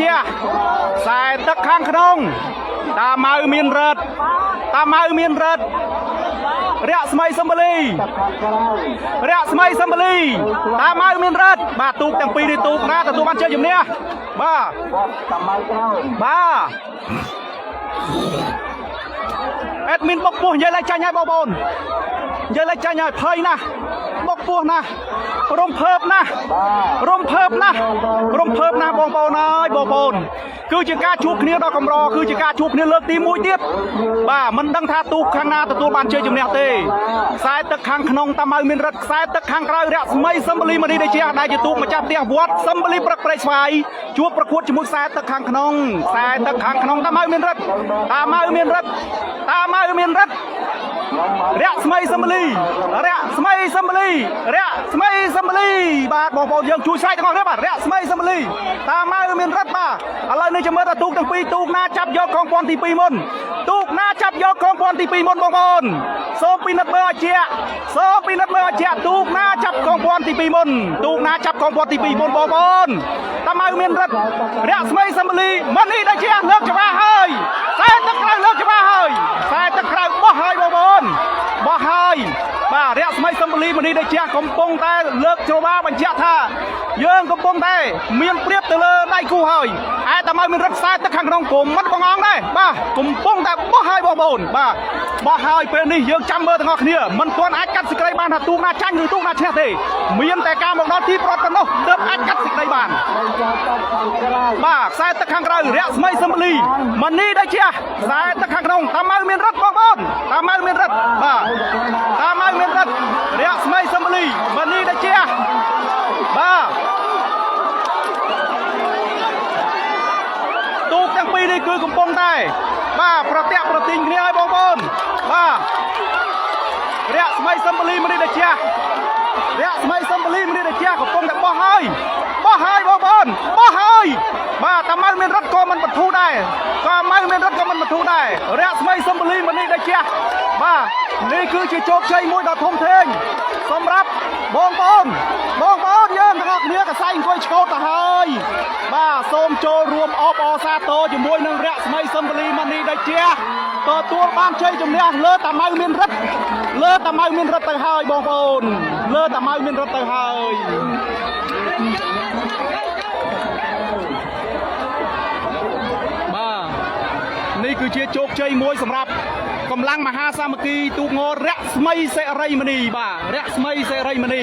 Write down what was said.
ជាខ្សែទឹកខាងក្នុងតាម៉ៅមានរត់តាម៉ៅមានរត់រយៈស្មៃសំបលីរយៈស្មៃសំបលីតាម៉ៅមានរត់បាទទូកទាំងពីរនេះទូកណាទទួលបានជ័យជំនះបាទបាទអេដមីនបុកពោះនិយាយឡើងចាញ់ហើយបងប្អូននិយាយឡើងចាញ់ហើយភ័យណាស់បុកពោះណាស់រំភើបណាស់រំភើបណាស់រំភើបណាស់បងប្អូនអើយបងប្អូនគឺជាការជួបគ្នាដ៏កម្រគឺជាការជួបគ្នាលើកទី1ទៀតបាទមិនដឹងថាទូកខាងណាទទួលបានជ័យជំនះទេខ្សែទឹកខាងក្នុងតាម៉ៅមានរត់ខ្សែទឹកខាងក្រៅរស្មីសំបលីមនីដែលជាដែលជាទូកម្ចាស់ផ្ទះវត្តសំបលីព្រឹកព្រៃស្វាយជួបប្រកួតជាមួយខ្សែទឹកខាងក្នុងខ្សែទឹកខាងក្នុងតាម៉ៅមានរត់តាម៉ៅមានរត់តាម៉ៅមានរត់រយៈស្មីសំបលីរយៈស្មីសំបលីរយៈស្មីសំបលីបាទបងប្អូនយើងជួយស្រែកទាំងអស់គ្នាបាទរយៈស្មីសំបលីតាម៉ៅមានរត់បាទឥឡូវនេះចាំមើលថាទូកទាំងពីរទូកណាចាប់យកកងពាន់ទី2មុនទូកណាចាប់យកកងពាន់ទី2មុនបងប្អូនសូមពិនិត្យមើលឲ្យជាក់សូមពិនិត្យមើលឲ្យជាក់ទូកណាចាប់កងពាន់ទី2មុនទូកណាចាប់កងពាន់ទី2មុនបងប្អូនតាម៉ៅមានរត់រយៈស្មីសំបលីមិននេះដែលជាលើកច្បាស់ហើយខ្សែទឹកក្រៅលើកច្បាស់ហើយខ្សែទឹកក្រៅបោះហើយបងប្អូនបោះហើយបាទរយៈស្មីសំបលីមនីដែលជាកំពុងតែលើកច្រវាបញ្ជាក់ថាយើងកំពុងតែមានព្រៀបទៅលើដៃគូហើយឯតាម៉ៅមានរត់ខ្សែទឹកខាងក្នុងគុំមិនបងអង្គដែរបាទកំពុងតែបោះហើយបងប្អូនបាទបោះហើយពេលនេះយើងចាំមើលទាំងអស់គ្នាមិនទាន់អាចកាត់សេចក្តីបានថាទូកណាចាញ់ឬទូកណាឈ្នះទេមានតែការមកដល់ទីប្រត់ប៉ុណ្ណោះទើបអាចកាត់សេចក្តីបានបាទខ្សែទឹកខាងក្រៅរយៈស្មីសំបលីមនីដែលជាខ្សែទឹកខាងក្នុងតាម៉ៅមានរត់បងប្អូនតាម៉ៅមានរត់បាទតាម៉ៅមានរត់រយៈស្មីសំបលីមនីដែលជាបាទទូកទាំងពីរនេះគឺកំពុងតែបាទប្រតិប្រទិញគ្នាហើយបងប្អូនបាទរយៈស្មីសំបលីមនីដែលជារយៈស្មីសំបលីមនីដែលជាកំពុងតែបោះហើយបងប្អូនបោះហើយបាទតាម៉ៅមានរត់ក៏មិនបន្ធូរដែរក៏ម៉ៅមានរត់ក៏មិនបន្ធូរដែររយៈស្មីសំបលីមនីដែលជាបាទនេះគឺជាជោគជ័យមួយដ៏ធំធេងសម្រាប់បងប្អូនយើងទាំងអស់គ្នាកសែងអង្គុយឆ្កោតទៅហើយបាទសូមចូលរួមអបអរសាទរជាមួយនឹងរយៈស្មីសំបលីមនីដែលជាទទួលបានជ័យជំនះលើតាម៉ៅមានរត់លើតាម៉ៅមានរត់ទៅហើយបងប្អូនលើតាម៉ៅមានរត់ទៅហើយបាទនេះគឺជាជោគជ័យមួយសម្រាប់កម្លាំងមហាសាមគ្គីទូកងរយៈស្មីសេរីមនីបាទរយៈស្មីសេរីមនី